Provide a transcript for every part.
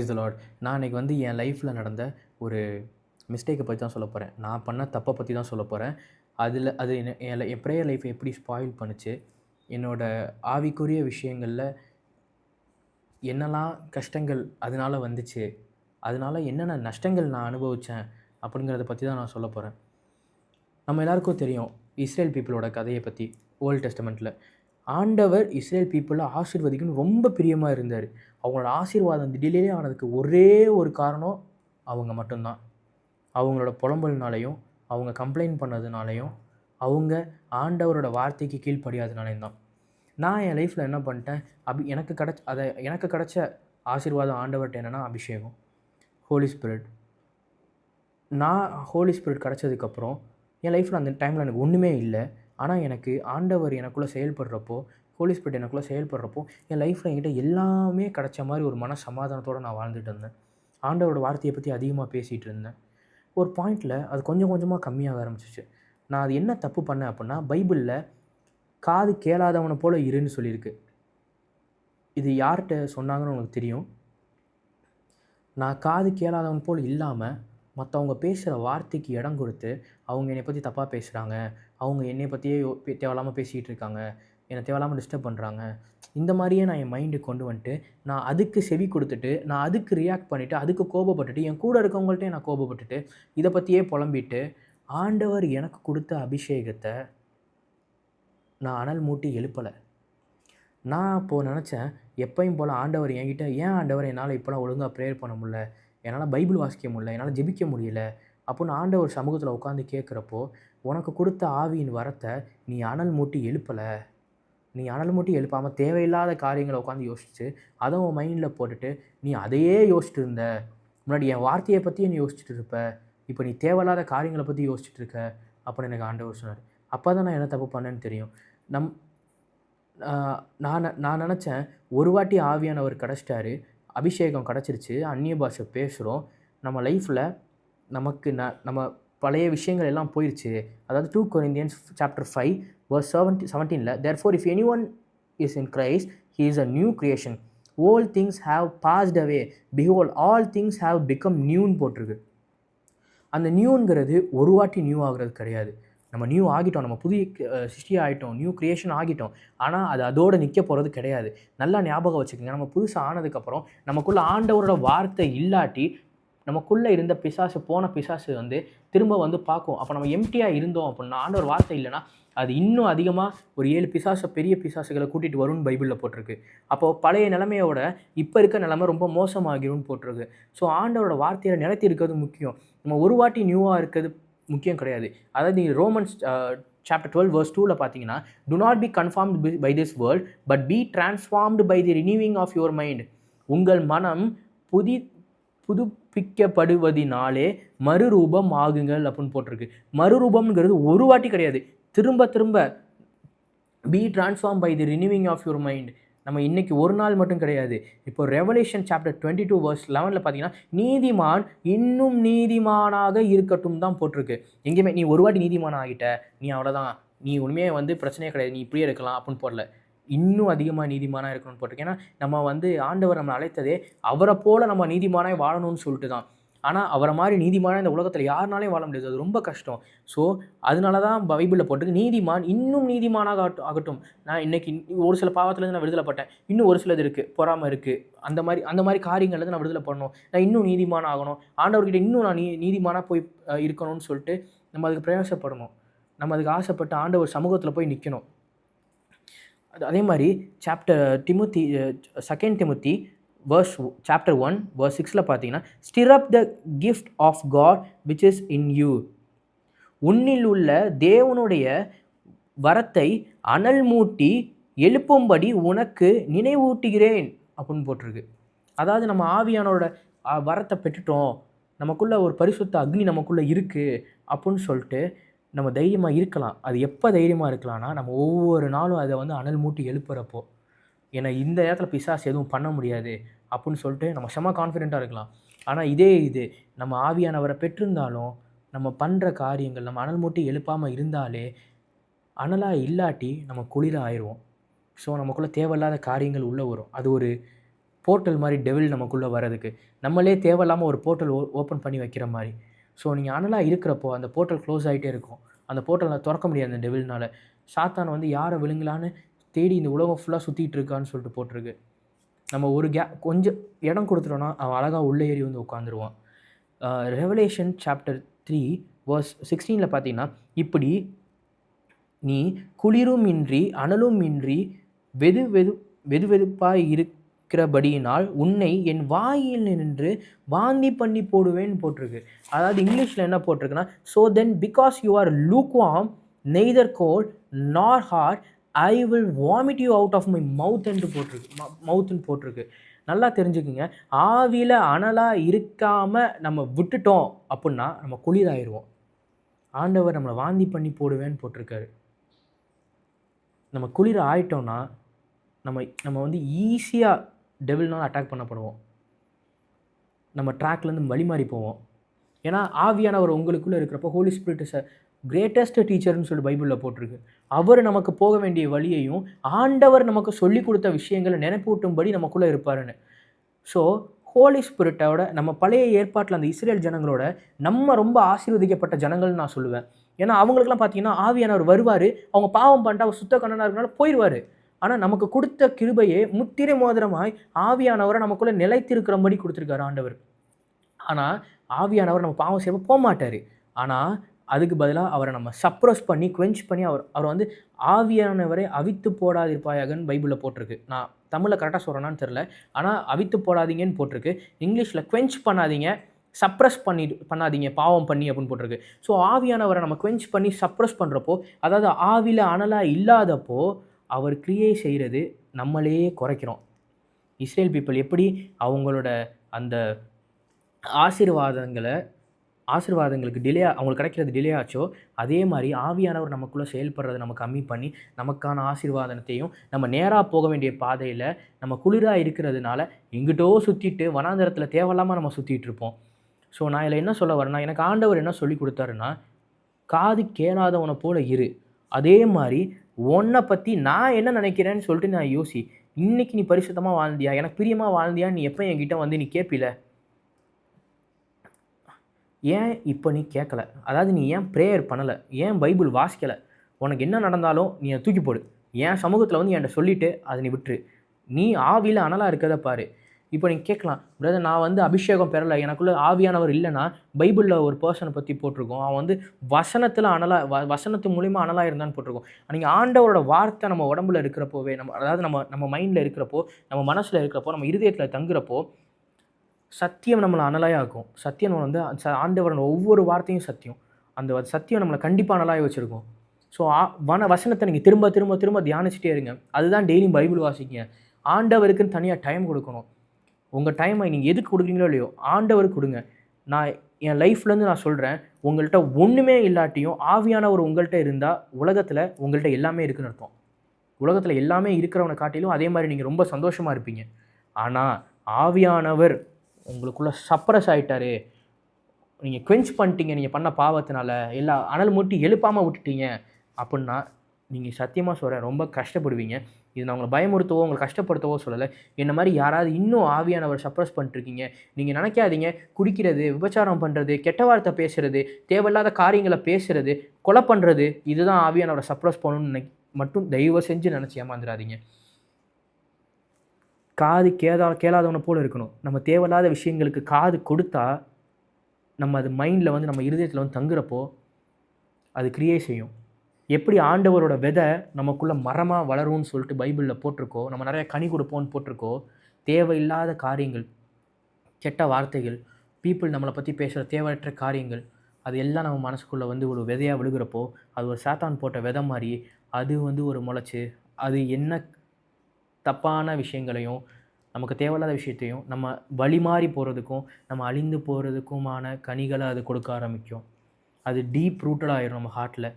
Praise the Lord. நான் அன்றைக்கி வந்து என் லைஃப்பில் நடந்த ஒரு மிஸ்டேக்கை பற்றி தான் சொல்ல போகிறேன். நான் பண்ண தப்பை பற்றி தான் சொல்ல போகிறேன். அது என் ப்ரேயர் லைஃப்பை எப்படி ஸ்பாயில் பண்ணுச்சு, என்னோடய ஆவிக்குரிய விஷயங்களில் என்னெல்லாம் கஷ்டங்கள் அதனால் வந்துச்சு, அதனால் என்னென்ன நஷ்டங்கள் நான் அனுபவித்தேன் அப்படிங்கிறத பற்றி தான் நான் சொல்ல போகிறேன். நம்ம எல்லாருக்கும் தெரியும் இஸ்ரேல் பீப்புளோட கதையை பற்றி. ஓல்டு டெஸ்டமெண்ட்டில் ஆண்டவர் இஸ்ரேல் பீப்புளை ஆசீர்வதிக்கணும்னு ரொம்ப பிரியமாக இருந்தார். அவங்களோட ஆசீர்வாதம் டிலே ஆனதுக்கு ஒரே ஒரு காரணம் அவங்க மட்டும்தான். அவங்களோட புலம்பல்னாலையும், அவங்க கம்ப்ளைண்ட் பண்ணதுனாலையும், அவங்க ஆண்டவரோட வார்த்தைக்கு கீழ்ப்படியாதனாலையும் தான். நான் என் லைஃப்பில் என்ன பண்ணிட்டேன், எனக்கு கிடச்ச ஆசீர்வாதம் ஆண்டவர்கிட்ட என்னென்னா அபிஷேகம், ஹோலி ஸ்பிரிட். நான் ஹோலி ஸ்பிரிட் கிடச்சதுக்கப்புறம் என் லைஃப்பில் அந்த டைமில் எனக்கு ஒன்றுமே இல்லை. ஆனால் எனக்கு ஆண்டவர் எனக்குள்ளே செயல்படுறப்போ, ஹோலி ஸ்பிரிட் எனக்குள்ளே செயல்படுறப்போ என் லைஃப்பில் என்கிட்ட எல்லாமே கிடச்ச மாதிரி ஒரு மன சமாதானத்தோடு நான் வாழ்ந்துட்டு இருந்தேன். ஆண்டவரோட வார்த்தையை பற்றி அதிகமாக பேசிகிட்டு இருந்தேன். ஒரு பாயிண்டில் அது கொஞ்சம் கொஞ்சமாக கம்மியாக ஆரம்பிச்சிச்சு. நான் அது என்ன தப்பு பண்ணேன் அப்படின்னா, பைபிளில் காது கேளாதவனை போல் இருன்னு சொல்லியிருக்கு. இது யார்கிட்ட சொன்னாங்கன்னு உங்களுக்கு தெரியும். நான் காது கேளாதவன் போல் இல்லாமல் மற்றவங்க பேசுகிற வார்த்தைக்கு இடம் கொடுத்து, அவங்க என்னை பற்றி தப்பாக பேசுகிறாங்க, அவங்க என்னை பற்றியே தேவையில்லாமல் பேசிகிட்டு இருக்காங்க, என்னை தேவையில்லாமல் டிஸ்டர்ப் பண்ணுறாங்க, இந்த மாதிரியே நான் என் மைண்டுக்கு கொண்டு வந்துட்டு, நான் அதுக்கு செவி கொடுத்துட்டு, நான் அதுக்கு ரியாக்ட் பண்ணிவிட்டு, அதுக்கு கோபப்பட்டுட்டு, என் கூட இருக்கவங்கள்ட்டே நான் கோபப்பட்டுட்டு, இதை பற்றியே புலம்பிட்டு, ஆண்டவர் எனக்கு கொடுத்த அபிஷேகத்தை நான் அனல் மூட்டி எழுப்பலை. நான் அப்போது நினச்சேன், எப்பயும் போல் ஆண்டவர் என்கிட்ட, ஏன் ஆண்டவர் என்னால் இப்போலாம் ஒழுங்காக ப்ரேயர் பண்ண முடியல, என்னால் பைபிள் வாசிக்க முடியல, என்னால் ஜெபிக்க முடியல அப்படின்னு ஆண்டவர் சமூகத்தில் உட்காந்து கேட்குறப்போ, உனக்கு கொடுத்த ஆவியின் வரத்தை நீ அனல் மூட்டி எழுப்பலை. நீ அனல் மூட்டி எழுப்பாமல் தேவையில்லாத காரியங்களை உட்காந்து யோசிச்சு, அதை உன் மைண்டில் போட்டுட்டு நீ அதையே யோசிச்சுட்டு இருந்த. முன்னாடி என் வார்த்தையை பற்றியே நீ யோசிச்சுட்டு இருப்ப, இப்போ நீ தேவையில்லாத காரியங்களை பற்றி யோசிச்சுட்டு இருக்க அப்படின்னு எனக்கு ஆண்டவர் சொன்னார். அப்போ தான் நான் என்ன தப்பு பண்ணேன்னு தெரியும். நான் நினச்சேன், ஒரு வாட்டி ஆவியானவர் கிடச்சிட்டாரு, அபிஷேகம் கிடச்சிருச்சு, அந்நிய பாஷை பேசுகிறோம், நம்ம லைஃப்பில் நம்ம பழைய விஷயங்கள் எல்லாம் போயிடுச்சு. அதாவது 2 Corinthians chapter 5 verse 17ல therefore if anyone is in Christ he is a new creation, all things have passed away, behold all things have become newன்னு போட்டிருக்கு. அந்த நியூங்கிறது ஒரு வாட்டி நியூ ஆகுறது கிடையாது. நம்ம நியூ ஆகிட்டோம், நம்ம புதிய சிருஷ்டி ஆகிட்டோம், நியூ க்ரியேஷன் ஆகிட்டோம். ஆனால் அது அதோடு நிற்க போகிறது கிடையாது. நல்லா ஞாபகம் வச்சுக்கோங்க, நம்ம புதுசாக ஆனதுக்கப்புறம் நமக்குள்ளே ஆண்டவரோட வார்த்தை இல்லாட்டி, நமக்குள்ளே இருந்த போன பிசாசு வந்து திரும்ப வந்து பார்க்கும். அப்போ நம்ம எம்டியாக இருந்தோம் அப்படின்னா, ஆண்டவர் வார்த்தை இல்லைன்னா அது இன்னும் அதிகமாக ஒரு 7 பெரிய பிசாசுகளை கூட்டிகிட்டு வரும்னு பைபிளில் போட்டிருக்கு. அப்போது பழைய நிலைமையோட இப்போ இருக்க நிலைமை ரொம்ப மோசமாகிரும்னு போட்டிருக்கு. ஸோ ஆண்டவரோட வார்த்தையில் நிலைத்தி இருக்கிறது முக்கியம். நம்ம ஒரு வாட்டி நியூவாக இருக்கிறது முக்கியம் கிடையாது. அதாவது நீங்கள் ரோமன்ஸ் chapter 12 verse 2ல பார்த்தீங்கன்னா, do not be conformed by this world but be transformed by the renewing of your mind. உங்கள் மனம் புதுப்பிக்கப்படுவதினாலே மறுரூபம் ஆகுங்கள் அப்படின்னு போட்டிருக்கு. மறுரூபம்ங்கிறது ஒரு வாட்டி கிடையாது, திரும்ப be transformed by the renewing of your mind. நம்ம இன்றைக்கி ஒரு நாள் மட்டும் கிடையாது. இப்போ ரெவலேஷன் chapter 22 verse 11ல் பார்த்தீங்கன்னா, நீதிமான் இன்னும் நீதிமானாக இருக்கட்டும் தான் போட்டிருக்கு. எங்கேயுமே நீ ஒரு வாட்டி நீதிமான் ஆகிட்ட, நீ அவ்வளோதான், நீ உண்மையாக வந்து பிரச்சனையே கிடையாது, நீ இப்படியே இருக்கலாம் அப்படின்னு போடல. இன்னும் அதிகமாக நீதிமானாக இருக்கணும்னு போட்டிருக்கு. ஏன்னா நம்ம வந்து ஆண்டவர் நம்மளை அழைத்ததே அவரை போல் நம்ம நீதிமானாக வாழணும்னு சொல்லிட்டு தான். ஆனால் அவரை மாதிரி நீதிமானாக இந்த உலகத்தில் யாருனாலையும் வாழ முடியாது, அது ரொம்ப கஷ்டம். ஸோ அதனால தான் பைபிளில் போட்டிருக்கு, நீதிமான் இன்னும் நீதிமானாக ஆகட்டும். நான் இன்றைக்கி ஒரு சில பாவத்துலேருந்து நான் விடுதலைப்பட்டேன், இன்னும் ஒரு சிலது இருக்குது, பொறாமை இருக்குது, அந்த மாதிரி காரியங்கள்லேருந்து நான் விடுதலை பண்ணணும், நான் இன்னும் நீதிமானாக ஆகணும், ஆண்டவர்கிட்ட இன்னும் நான் நீதிமானாக போய் இருக்கணும்னு சொல்லிட்டு நம்ம அதுக்கு பிரயாசப்படணும். நம்ம அதுக்கு ஆசைப்பட்டு ஆண்டவர் சமூகத்தில் போய் நிற்கணும். அதே மாதிரி செகண்ட் திமுத்தி chapter 1 verse 6ல பார்த்தீங்கன்னா, stir up the gift of God which is in you. உன்னில் உள்ள தேவனுடைய வரத்தை அனல் மூட்டி எழுப்பும்படி உனக்கு நினைவூட்டுகிறேன் அப்படின்னு போட்டிருக்கு. அதாவது நம்ம ஆவியானோட வரத்தை பெற்றுட்டோம், நமக்குள்ளே ஒரு பரிசுத்த அக்னி நமக்குள்ளே இருக்குது அப்படின்னு சொல்லிட்டு நம்ம தைரியமாக இருக்கலாம். அது எப்போ தைரியமாக இருக்கலாம்னா, நம்ம ஒவ்வொரு நாளும் அதை வந்து அனல் மூட்டி எழுப்புறப்போ, ஏன்னா இந்த நேரத்தில் பிசாசு எதுவும் பண்ண முடியாது அப்படின்னு சொல்லிட்டு நம்ம செம்ம கான்ஃபிடெண்ட்டாக இருக்கலாம். ஆனால் இது நம்ம ஆவியானவரை பெற்றிருந்தாலும் நம்ம பண்ணுற காரியங்கள் நம்ம அனல் மூட்டி எழுப்பாமல் இருந்தாலே, அனலாக இல்லாட்டி நம்ம குளிர ஆயிடுவோம். ஸோ நமக்குள்ளே தேவையில்லாத காரியங்கள் உள்ளே வரும். அது ஒரு போர்ட்டல் மாதிரி டெவில் நமக்குள்ளே வர்றதுக்கு. நம்மளே தேவையில்லாமல் ஒரு போர்ட்டல் ஓப்பன் பண்ணி வைக்கிற மாதிரி. ஸோ நீங்கள் அனலாக இருக்கிறப்போ அந்த போர்ட்டல் க்ளோஸ் ஆகிட்டே இருக்கும். அந்த போர்ட்டலை திறக்க முடியாது அந்த டெவில்னால். சாத்தான் வந்து யாரை விழுங்கலான்னு தேடி இந்த உலகம் ஃபுல்லாக சுற்றிட்டு இருக்கான்னு சொல்லிட்டு போட்டிருக்கு. நம்ம ஒரு கொஞ்சம் இடம் கொடுத்துட்டோன்னா அவன் அழகாக உள்ளே ஏறி வந்து உட்காந்துருவான். ரெவலேஷன் சாப்டர் 3 verse 16 பார்த்தீங்கன்னா, இப்படி நீ குளிரும் இன்றி அனலும் இன்றி வெதுவெதுப்பாய் இருக்கிறபடியினால் உன்னை என் வாயில் நின்று வாந்தி பண்ணி போடுவேன்னு போட்டிருக்கு. அதாவது இங்கிலீஷில் என்ன போட்டிருக்குன்னா, so then because you are lukewarm neither cold nor hot I will vomit you out of my மவுத்துன்னு போட்டிருக்கு. நல்லா தெரிஞ்சுக்குங்க, ஆவியில் அனலாக இருக்காமல் நம்ம விட்டுட்டோம் அப்படின்னா நம்ம குளிராயிருவோம். ஆண்டவர் நம்மளை வாந்தி பண்ணி போடுவேன்னு போட்டிருக்காரு. நம்ம குளிர் ஆயிட்டோம்னா நம்ம வந்து ஈஸியாக டெவில்னால் அட்டாக் பண்ணப்படுவோம். நம்ம ட்ராக்லேருந்து வழி மாறி போவோம். ஏன்னா ஆவியானவர் உங்களுக்குள்ளே இருக்கிறப்போ holy spirit is a greatest டீச்சர்னு சொல்லி பைபிளில் போட்டிருக்கு. அவர் நமக்கு போக வேண்டிய வழியையும் ஆண்டவர் நமக்கு சொல்லி கொடுத்த விஷயங்களை நினைப்பூட்டும்படி நமக்குள்ளே இருப்பாருன்னு. ஸோ ஹோலி ஸ்பிரிட்டோட நம்ம பழைய ஏற்பாட்டில் அந்த இஸ்ரேல் ஜனங்களோட நம்ம ரொம்ப ஆசீர்வதிக்கப்பட்ட ஜனங்கள்னு நான் சொல்லுவேன். ஏன்னா அவங்களுக்குலாம் பார்த்தீங்கன்னா ஆவியானவர் வருவார், அவங்க பாவம் பண்ணிட்டு அவர் சுத்த கண்ணனாக இருக்கனால போயிடுவார். ஆனால் நமக்கு கொடுத்த கிருபையே முத்திரை மோதிரமாய் ஆவியானவரை நமக்குள்ளே நிலைத்திருக்கிறபடி கொடுத்துருக்காரு ஆண்டவர். ஆனால் ஆவியானவர் நம்ம பாவம் செய்ய போக மாட்டார். ஆனால் அதுக்கு பதிலாக அவரை நம்ம சப்ரஸ் பண்ணி குவென்ச் பண்ணி அவர் வந்து ஆவியானவரை அவித்து போடாதிருப்பாயாகன்னு பைபிளில் போட்டிருக்கு. நான் தமிழில் கரெக்டாக சொல்கிறேன்னான்னு தெரில, ஆனால் அவித்து போடாதீங்கன்னு போட்டிருக்கு. இங்கிலீஷில் குவென்ச் பண்ணாதீங்க, சப்ரஸ் பண்ணாதீங்க பாவம் பண்ணி அப்படின்னு போட்டிருக்கு. ஸோ ஆவியானவரை நம்ம குவென்ச் பண்ணி சப்ரஸ் பண்ணுறப்போ, அதாவது ஆவியில் அனலாக இல்லாதப்போ அவர் கிரியை செய்கிறது நம்மளே குறைக்கிறோம். இஸ்ரேல் பீப்புள் எப்படி அவங்களோட அந்த ஆசீர்வாதங்களுக்கு அவங்களுக்கு கிடைக்கிறது டிலே ஆச்சோ, அதே மாதிரி ஆவியானவர் நமக்குள்ளே செயல்படுறதை நம்ம கம்மி பண்ணி நமக்கான ஆசீர்வாதத்தையும் நம்ம நேராக போக வேண்டிய பாதையில் நம்ம குளிராக இருக்கிறதுனால எங்கிட்டோ சுற்றிட்டு வனாந்தரத்தில் தேவையில்லாமல் நம்ம சுற்றிட்டு இருப்போம். ஸோ நான் இதில் என்ன சொல்ல வரேன்னா, எனக்கு ஆண்டவர் என்ன சொல்லி கொடுத்தாருன்னா, காது கேளாதவனை போல இரு. அதே மாதிரி உன்னை பற்றி நான் என்ன நினைக்கிறேன்னு சொல்லிட்டு நான் யோசி. இன்றைக்கி நீ பரிசுத்தமாக வாழ்ந்தியா, எனக்கு பிரியமாக வாழ்ந்தியா, நீ எப்போ என்கிட்ட வந்து நீ கேட்பில? ஏன் இப்போ நீ கேட்கல? அதாவது நீ ஏன் ப்ரேயர் பண்ணலை, ஏன் பைபிள் வாசிக்கலை? உனக்கு என்ன நடந்தாலும் நீ அதை தூக்கி போடு. என் சமூகத்தில் வந்து என்கிட்ட சொல்லிவிட்டு அதை நீ விட்டுரு. நீ ஆவியில் அனலாக இருக்கிறத பாரு. இப்போ நீங்கள் கேட்கலாம், பிரதர் நான் வந்து அபிஷேகம் பெறலை, எனக்குள்ளே ஆவியானவர் இல்லைன்னா பைபிளில் ஒரு பர்சனை பற்றி போட்டிருக்கோம், அவன் வந்து வசனத்து மூலிமா அனலாக இருந்தான்னு போட்டிருக்கோம். நீங்கள் ஆண்டவரோட வார்த்தை நம்ம உடம்புல இருக்கிறப்போவே, அதாவது நம்ம மைண்டில் இருக்கிறப்போ, நம்ம மனசில் இருக்கிறப்போ, நம்ம இருதயத்தில் தங்குறப்போ சத்தியம் நம்மளை அனலாயாக்கும். சத்தியம் நம்ம வந்து ஆண்டவரோட ஒவ்வொரு வார்த்தையும் சத்தியம். அந்த சத்தியம் நம்மளை கண்டிப்பாக அனலாய வச்சுருக்கோம். ஸோ வசனத்தை நீங்கள் திரும்ப திரும்ப திரும்ப தியானிச்சுட்டே இருங்க. அதுதான் டெய்லியும் பைபிள் வாசிங்க. ஆண்டவருக்குன்னு தனியாக டைம் கொடுக்கணும். உங்கள் டைமை நீங்கள் எதுக்கு கொடுக்குறீங்களோ இல்லையோ ஆண்டவருக்கு கொடுங்க. நான் என் லைஃப்லேருந்து நான் சொல்கிறேன், உங்கள்கிட்ட ஒன்றுமே இல்லாட்டியும் ஆவியானவர் உங்கள்கிட்ட இருந்தால் உலகத்தில் உங்கள்கிட்ட எல்லாமே இருக்குன்னு அர்த்தம். உலகத்தில் எல்லாமே இருக்கிறவனை காட்டிலும் அதே மாதிரி நீங்கள் ரொம்ப சந்தோஷமாக இருப்பீங்க. ஆனால் ஆவியானவர் உங்களுக்குள்ளே சப்ரஸ் ஆகிட்டாரு, நீங்கள் குவென்ச் பண்ணிட்டீங்க, நீங்கள் பண்ண பாவத்தினால எல்லாம் அனல் மூட்டி எழுப்பாமல் விட்டுட்டீங்க அப்படின்னா நீங்கள் சத்தியமாக சொல்கிறேன் ரொம்ப கஷ்டப்படுவீங்க. இது நான் உங்களை பயமுறுத்தவோ உங்களை கஷ்டப்படுத்தவோ சொல்லலை. என்ன மாதிரி யாராவது இன்னும் ஆவியானவர் சப்ரஸ் பண்ணிட்டுருக்கீங்க, நீங்கள் நினைக்காதீங்க குடிக்கிறது, விபச்சாரம் பண்ணுறது, கெட்ட வார்த்தை பேசுகிறது, தேவையில்லாத காரியங்களை பேசுகிறது, கொலை பண்ணுறது இதுதான் ஆவியானவரை சப்ரஸ் பண்ணணும்னு மட்டும் தயவு செஞ்சு நினச்சி ஏமாந்துடாதீங்க. காது கேளாதவனை போல் இருக்கணும். நம்ம தேவையில்லாத விஷயங்களுக்கு காது கொடுத்தா நம்ம அது மைண்டில் வந்து நம்ம இருதயத்தில் வந்து தங்குறப்போ அது கிரியேட் செய்யும். எப்படி ஆண்டவரோட விதை நமக்குள்ளே மரமாக வளரும்னு சொல்லிட்டு பைபிளில் போட்டிருக்கோ, நம்ம நிறைய கனி கொடுப்போம்னு போட்டிருக்கோ, தேவையில்லாத காரியங்கள், கெட்ட வார்த்தைகள், பீப்புள் நம்மளை பற்றி பேசுகிற தேவையற்ற காரியங்கள் அது எல்லாம் நம்ம மனசுக்குள்ளே வந்து ஒரு விதையாக விழுகிறப்போ அது ஒரு சாத்தான் போட்ட விதை மாதிரி அது வந்து ஒரு முளைச்சி அது என்ன தப்பான விஷயங்களையும் நமக்கு தேவையில்லாத விஷயத்தையும் நம்ம வழி மாறி போகிறதுக்கும் நம்ம அழிந்து போகிறதுக்குமான கனிகளை அது கொடுக்க ஆரம்பிக்கும். அது டீப் ரூட்டட் ஆகிடும் நம்ம ஹார்ட்டில்.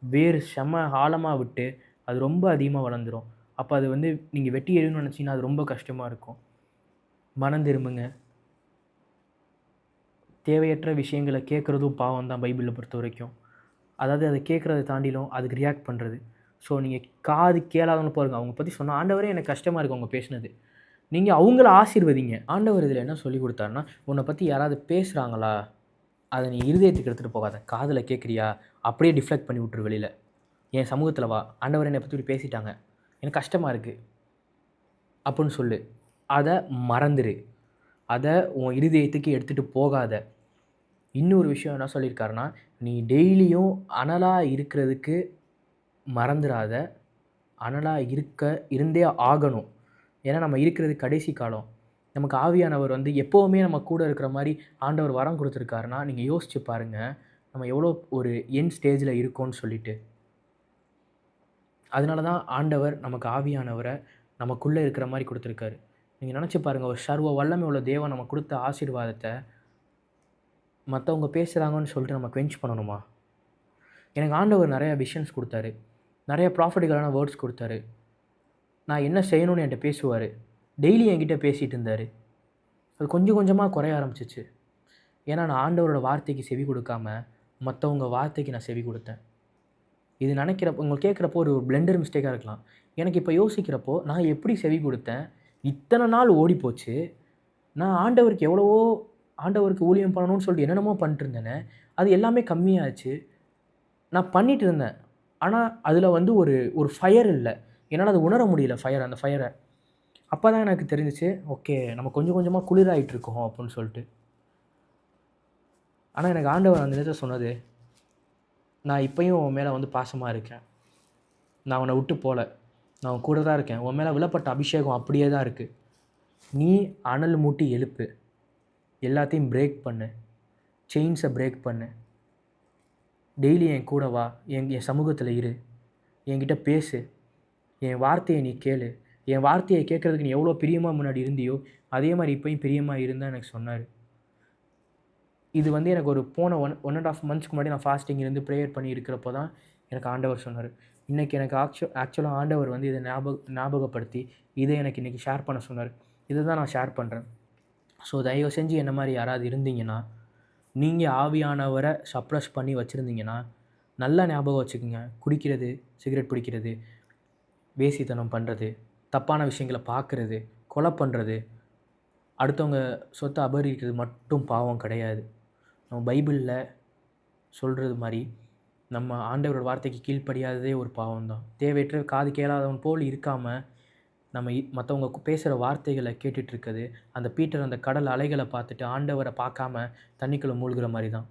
வேர் செம்ம ஆழமாக விட்டு அது ரொம்ப அதிகமாக வளர்ந்துடும். அப்போ அது வந்து நீங்கள் வெட்டி எறியணும்னு நினச்சிங்கன்னா அது ரொம்ப கஷ்டமாக இருக்கும். மனம் திரும்புங்க. தேவையற்ற விஷயங்களை கேட்குறதும் பாவம் தான் பைபிளை பொறுத்த வரைக்கும். அதாவது அதை கேட்குறதை தாண்டிலும் அதுக்கு ரியாக்ட் பண்ணுறது. ஸோ நீங்கள் காது கேளாதவன்னு பாருங்கள். அவங்க பற்றி சொன்னால் ஆண்டவரே எனக்கு கஷ்டமாக இருக்குது அவங்க பேசினது. நீங்கள் அவங்கள ஆசீர்வதிங்க. ஆண்டவர் இதில் என்ன சொல்லிக் கொடுத்தாருன்னா, உன்னை பற்றி யாராவது பேசுகிறாங்களா, அதை நீ இருதயத்துக்கு எடுத்துகிட்டு போகாத. காதில் கேட்குறியா, அப்படியே டிஃப்ளெக்ட் பண்ணி விட்ரு வெளியில். என் சமூகத்தில் வா, ஆண்டவர் என்னை பற்றி இப்படி பேசிட்டாங்க, எனக்கு கஷ்டமாக இருக்குது அப்புடின்னு சொல்லு. அதை மறந்துரு. அதை உன் இருதயத்துக்கு எடுத்துகிட்டு போகாத. இன்னொரு விஷயம் என்ன சொல்லியிருக்காருன்னா, நீ டெய்லியும் அனலாக இருக்கிறதுக்கு மறந்துடாத. அனலாக இருந்தே ஆகணும். ஏன்னா நம்ம இருக்கிறது கடைசி காலம். நமக்கு ஆவியானவர் வந்து எப்போவுமே நம்ம கூட இருக்கிற மாதிரி ஆண்டவர் வரம் கொடுத்துருக்காருன்னா, நீங்கள் யோசிச்சு பாருங்கள், நம்ம எவ்வளோ ஒரு எண்ட் ஸ்டேஜில் இருக்கோன்னு சொல்லிட்டு. அதனால தான் ஆண்டவர் நமக்கு ஆவியானவரை நமக்குள்ளே இருக்கிற மாதிரி கொடுத்துருக்காரு. நீங்கள் நினச்சி பாருங்கள், ஒரு சர்வ வல்லமை உள்ள தேவன் நம்ம கொடுத்த ஆசீர்வாதத்தை மற்றவங்க பேசுகிறாங்கன்னு சொல்லிட்டு நம்ம குவென்ச் பண்ணணுமா? எனக்கு ஆண்டவர் நிறையா விஷன்ஸ் கொடுத்தாரு, நிறைய ப்ராஃபிட்டிக்கலான வேர்ட்ஸ் கொடுத்தாரு. நான் என்ன செய்யணும்னு என்கிட்ட பேசுவார். டெய்லி என்கிட்ட பேசிகிட்டு இருந்தார். அது கொஞ்சம் கொஞ்சமாக குறைய ஆரம்பிச்சிச்சு. ஏன்னா நான் ஆண்டவரோட வார்த்தைக்கு செவி கொடுக்காம மற்றவங்க வார்த்தைக்கு நான் செவி கொடுத்தேன். இது நினைக்கிறப்போ உங்களுக்கு கேட்குறப்போ ஒரு பிளெண்டர் மிஸ்டேக்காக இருக்கலாம். எனக்கு இப்போ யோசிக்கிறப்போ நான் எப்படி செவி கொடுத்தேன், இத்தனை நாள் ஓடி போச்சு. நான் ஆண்டவருக்கு ஊழியம் பண்ணணும்னு சொல்லிட்டு என்னென்னமோ பண்ணிட்டு இருந்தேனே, அது எல்லாமே கம்மியாச்சு. நான் பண்ணிகிட்டு இருந்தேன், ஆனால் அதில் வந்து ஒரு ஃபயர் இல்லை. என்னால் அதை உணர முடியல, அந்த ஃபயரை. அப்போ தான் எனக்கு தெரிஞ்சிச்சு, ஓகே நம்ம கொஞ்சம் கொஞ்சமாக குளிராகிட்டு இருக்கோம் அப்படின்னு சொல்லிட்டு. ஆனால் எனக்கு ஆண்டவர் அந்த நேரத்தில் சொன்னது, நான் இப்போயும் உன் மேலே வந்து பாசமாக இருக்கேன், நான் உன்னை விட்டு போகல, நான் உன் கூட தான் இருக்கேன், உன் மேலே விழப்பட்ட அபிஷேகம் அப்படியே தான் இருக்குது. நீ அனல் மூட்டி எழுப்பு, எல்லாத்தையும் பிரேக் பண்ணு, செயின்ஸை பிரேக் பண்ணு, டெய்லி என் கூட வா, என் சமூகத்தில் இரு, என்கிட்ட பேசு, என் வார்த்தையை நீ கேளு. என் வார்த்தையை கேட்குறதுக்கு நீ எவ்வளோ பிரியமாக முன்னாடி இருந்தியோ அதே மாதிரி இப்போயும் பிரியமாக இருந்தால் எனக்கு சொன்னார். இது வந்து எனக்கு ஒரு போன 1.5 மந்த்ஸ்க்கு முன்னாடி நான் ஃபாஸ்டிங் இருந்து ப்ரேயர் பண்ணி இருக்கிறப்போ தான் எனக்கு ஆண்டவர் சொன்னார். இன்றைக்கி எனக்கு ஆக்சுவலாக ஆண்டவர் வந்து இதை ஞாபகப்படுத்தி இதை எனக்கு இன்றைக்கி ஷேர் பண்ண சொன்னார். இதை தான் நான் ஷேர் பண்ணுறேன். ஸோ தயவு செஞ்சு என்ன மாதிரி யாராவது இருந்தீங்கன்னா, நீங்கள் ஆவியானவரை சப்ரஸ் பண்ணி வச்சுருந்தீங்கன்னா நல்லா ஞாபகம் வச்சுக்கோங்க. குடிக்கிறது, சிகரெட் பிடிக்கிறது, வேசித்தனம் பண்ணுறது, தப்பான விஷயங்களை பார்க்குறது, கொலை பண்ணுறது, அடுத்தவங்க சொத்தை அபகரிக்கிறது மட்டும் பாவம் கிடையாது. நம்ம பைபிளில் சொல்கிறது மாதிரி நம்ம ஆண்டவரோட வார்த்தைக்கு கீழ்ப்படியாததே ஒரு பாவம் தான். தேவையற்ற காது கேளாதவன் போல் இருக்காமல் நம்ம மற்றவங்க பேசுகிற வார்த்தைகளை கேட்டுட்ருக்குது. அந்த பீட்டர் அந்த கடல் அலைகளை பார்த்துட்டு ஆண்டவரை பார்க்காம தண்ணிக்குள்ளே மூழ்கிற மாதிரி தான்.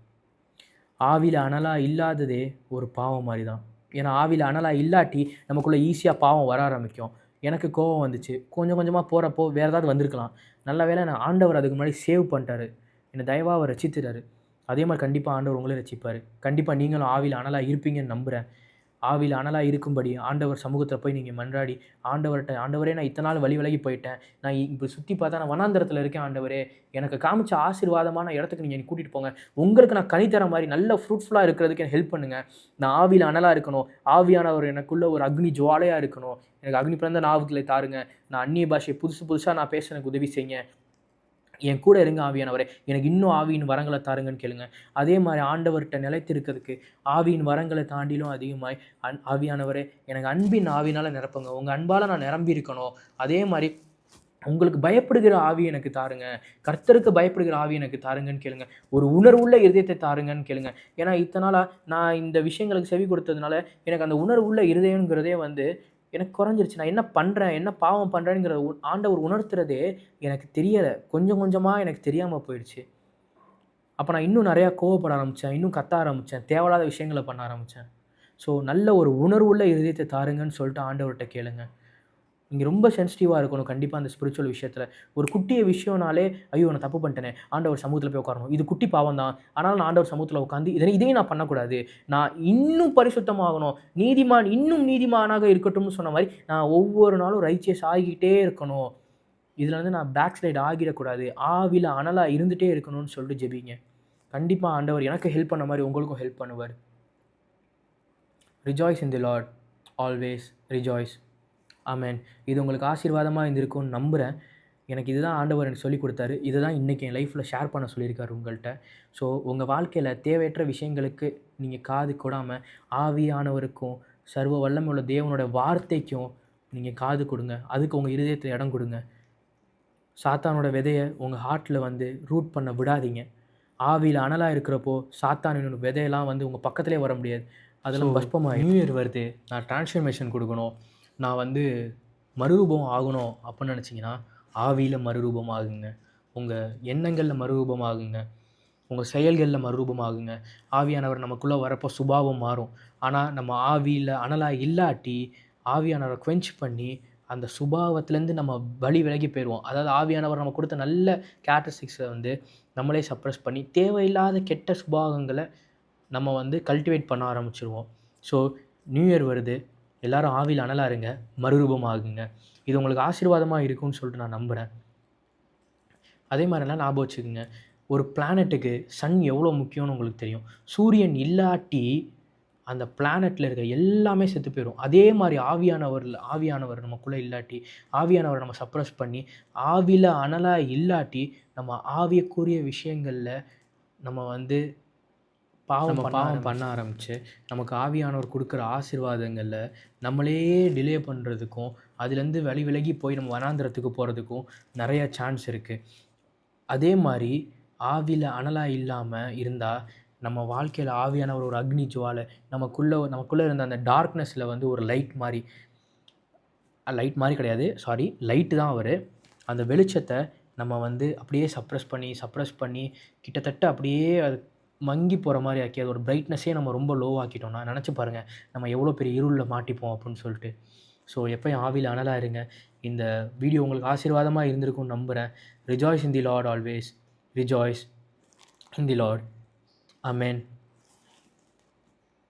ஆவியில் அனலாக இல்லாததே ஒரு பாவம் மாதிரி தான். ஏன்னா ஆவியில் அனலாக இல்லாட்டி நமக்குள்ளே ஈஸியாக பாவம் வர ஆரம்பிக்கும். எனக்கு கோபம் வந்துச்சு, கொஞ்சம் கொஞ்சமாக போகிறப்போ வேறு ஏதாவது வந்திருக்கலாம். நல்ல வேளை நான் ஆண்டவர் அதுக்கு முன்னாடி சேவ் பண்ணிட்டாரு, என்னை தயவாக அவர் ரட்சித்துட்டாரு. அதே மாதிரி கண்டிப்பாக ஆண்டவர் உங்களே ரட்சிப்பார். கண்டிப்பாக நீங்களும் ஆவியில் அனலாக இருப்பீங்கன்னு நம்புகிறேன். ஆவியில் அனலாக இருக்கும்படி ஆண்டவர் சமூகத்தில் போய் நீங்கள் மன்றாடி ஆண்டவர்கிட்ட, ஆண்டவரே நான் இத்தனை நாள் வழி விலகி போயிட்டேன், நான் இப்போ சுற்றி பார்த்தா நான் வனாந்தரத்தில் இருக்கேன், ஆண்டவரே எனக்கு காமிச்ச ஆசீர்வாதமான இடத்துக்கு நீங்கள் கூட்டிகிட்டு போங்க, உங்களுக்கு நான் கனி தர மாதிரி நல்ல ஃப்ரூட்ஃபுல்லாக இருக்கிறதுக்கு எனக்கு ஹெல்ப் பண்ணுங்கள். நான் ஆவியில் அனலாக இருக்கணும், ஆவியானவர் எனக்குள்ளே ஒரு அக்னி ஜுவாலையாக இருக்கணும், எனக்கு அக்னி பிறந்த நாவுகளை தாருங்க, நான் அந்நிய பாஷையை புதுசாக நான் பேச எனக்கு உதவி செய்யுங்க, என் கூட இருங்க ஆவியானவரே, எனக்கு இன்னும் ஆவியின் வரங்களை தாருங்கன்னு கேளுங்க. அதே மாதிரி ஆண்டவர்கிட்ட நிலைத்திருக்கிறதுக்கு ஆவியின் வரங்களை தாண்டிலும் அதிகமாய் ஆவியானவரே எனக்கு அன்பின் ஆவினால் நிரப்புங்க, உங்கள் அன்பால் நான் நிரம்பி இருக்கணும். அதே மாதிரி உங்களுக்கு பயப்படுகிற ஆவி எனக்கு தாருங்க, கர்த்தருக்கு பயப்படுகிற ஆவி எனக்கு தாருங்கன்னு கேளுங்க. ஒரு உணர்வுள்ள இருதயத்தை தாருங்கன்னு கேளுங்க. ஏன்னா இத்தனை நாளாக நான் இந்த விஷயங்களுக்கு செவி கொடுத்ததுனால எனக்கு அந்த உணர்வுள்ள இருதயங்கிறதே வந்து எனக்கு குறைஞ்சிருச்சு. நான் என்ன பண்ணுறேன், என்ன பாவம் பண்ணுறேங்கிற ஆண்டவர் உணர்த்துறதே எனக்கு தெரியலை. கொஞ்சம் கொஞ்சமாக எனக்கு தெரியாமல் போயிடுச்சு. அப்போ நான் இன்னும் நிறையா கோவப்பட ஆரம்பித்தேன், இன்னும் கத்த ஆரம்பித்தேன், தேவையில்லாத விஷயங்களை பண்ண ஆரம்பித்தேன். ஸோ நல்ல ஒரு உணர்வுள்ள இருதயத்தை தாருங்கன்னு சொல்லிட்டு ஆண்டவர்கிட்ட கேளுங்க. நீங்கள் ரொம்ப சென்சிட்டிவாக இருக்கணும் கண்டிப்பாக அந்த ஸ்பிரிச்சுவல் விஷயத்தில். ஒரு குட்டிய விஷயம்னாலே ஐயோ நான் தப்பு பண்ணிட்டேனே, ஆண்டவர் சமூகத்தில் போய் உட்காரணும், இது குட்டி பாவம் தான், ஆனால் நான் ஆண்டவர் சமூகத்தில் உட்காந்து இதையும் நான் பண்ணக்கூடாது, நான் இன்னும் பரிசுத்தமாகணும், இன்னும் நீதிமானாக இருக்கட்டும்னு சொன்ன மாதிரி நான் ஒவ்வொரு நாளும் ரைச்சியஸ் ஆகிக்கிட்டே இருக்கணும், இதில் வந்து நான் பேக் ஸ்லைட் ஆகிடக்கூடாது, ஆவியில் அனலாக இருந்துகிட்டே இருக்கணும்னு சொல்லிட்டு ஜெபிங்க. கண்டிப்பாக ஆண்டவர் எனக்கு ஹெல்ப் பண்ண மாதிரி உங்களுக்கும் ஹெல்ப் பண்ணுவார். Rejoice in the Lord, always rejoice. Amen. இது உங்களுக்கு ஆசீர்வாதமாக இருந்திருக்கும்னு நம்புகிறேன். எனக்கு இதுதான் ஆண்டவர் எனக்கு சொல்லிக் கொடுத்தாரு. இதை தான் இன்றைக்கி என் லைஃப்பில் ஷேர் பண்ண சொல்லியிருக்காரு உங்கள்கிட்ட. ஸோ உங்கள் வாழ்க்கையில் தேவையற்ற விஷயங்களுக்கு நீங்கள் காது கொடாமல் ஆவியானவருக்கும் சர்வ வல்லமை உள்ள தேவனோட வார்த்தைக்கும் நீங்கள் காது கொடுங்க. அதுக்கு உங்கள் இருதயத்தில் இடம் கொடுங்க. சாத்தானோட விதையை உங்கள் ஹார்ட்டில் வந்து ரூட் பண்ண விடாதீங்க. ஆவியில் அனலாக இருக்கிறப்போ சாத்தானின் விதையெல்லாம் வந்து உங்கள் பக்கத்திலே வர முடியாது. அதெல்லாம் பஸ்பமாயிடும். நியூ இயர் வருது, நான் டிரான்ஸ்ஃபர்மேஷன் கொடுக்கணும், நான் வந்து மறுரூபம் ஆகணும் அப்படின்னு நினச்சிங்கன்னா, ஆவியில் மறுரூபம் ஆகுங்க. உங்கள் எண்ணங்களில் மறுரூபம் ஆகுங்க. உங்கள் செயல்களில் மறுரூபம் ஆகுங்க. ஆவியானவர் நமக்குள்ளே வரப்போ சுபாவம் மாறும். ஆனால் நம்ம ஆவியில் அனலாக இல்லாட்டி ஆவியானவரை குவென்ச் பண்ணி அந்த சுபாவத்திலேருந்து நம்ம வழி விலகி போயிடுவோம். அதாவது ஆவியானவர் நம்ம கொடுத்த நல்ல கேரக்டரிஸ்டிக்ஸை வந்து நம்மளே சப்ரஸ் பண்ணி தேவையில்லாத கெட்ட சுபாவங்களை நம்ம வந்து கல்டிவேட் பண்ண ஆரம்பிச்சிருவோம். ஸோ நியூ இயர் வருது, எல்லோரும் ஆவியில் அனலாக இருங்க, மறுரூபம் ஆகுங்க. இது உங்களுக்கு ஆசீர்வாதமாக இருக்கும்னு சொல்லிட்டு நான் நம்புகிறேன். அதே மாதிரிலாம் ஞாபகம் வச்சுக்கோங்க, ஒரு பிளானெட்டுக்கு சன் எவ்வளோ முக்கியம்னு உங்களுக்கு தெரியும். சூரியன் இல்லாட்டி அந்த பிளானெட்டில் இருக்க எல்லாமே செத்து போயிடும். அதே மாதிரி ஆவியானவர் நமக்குள்ளே இல்லாட்டி, ஆவியானவரை நம்ம சப்ரஸ் பண்ணி, ஆவியில் அனலாக இல்லாட்டி நம்ம ஆவியக்குரிய விஷயங்களில் நம்ம வந்து பாவம் பண்ண ஆரம்பித்து நமக்கு ஆவியானவர் கொடுக்குற ஆசீர்வாதங்களில் நம்மளே டிலே பண்ணுறதுக்கும், அதுலேருந்து விலகி போய் நம்ம வனாந்திரத்துக்கு போகிறதுக்கும் நிறைய சான்ஸ் இருக்குது. அதே மாதிரி ஆவியில் அனலாக இல்லாமல் இருந்தால் நம்ம வாழ்க்கையில் ஆவியானவர் ஒரு அக்னி ஜுவாலை நமக்குள்ளே இருந்த அந்த டார்க்னஸில் வந்து ஒரு லைட் மாதிரி கிடையாது, லைட்டு தான் அவர். அந்த வெளிச்சத்தை நம்ம வந்து அப்படியே சப்ரஸ் பண்ணி கிட்டத்தட்ட அப்படியே அது மங்கி போகிற மாதிரி ஆக்கி அதோட பிரைட்னஸே நம்ம ரொம்ப லோவாக்கிட்டோம்னா நினச்சி பாருங்கள் நம்ம எவ்வளோ பெரிய இருளில் மாட்டிப்போம் அப்படின்னு சொல்லிட்டு. ஸோ எப்போயும் ஆவியில் அனலாக இருங்க. இந்த வீடியோ உங்களுக்கு ஆசீர்வாதமாக இருந்திருக்கும்னு நம்புகிறேன். Rejoice in the Lord always. Rejoice in the Lord. Amen.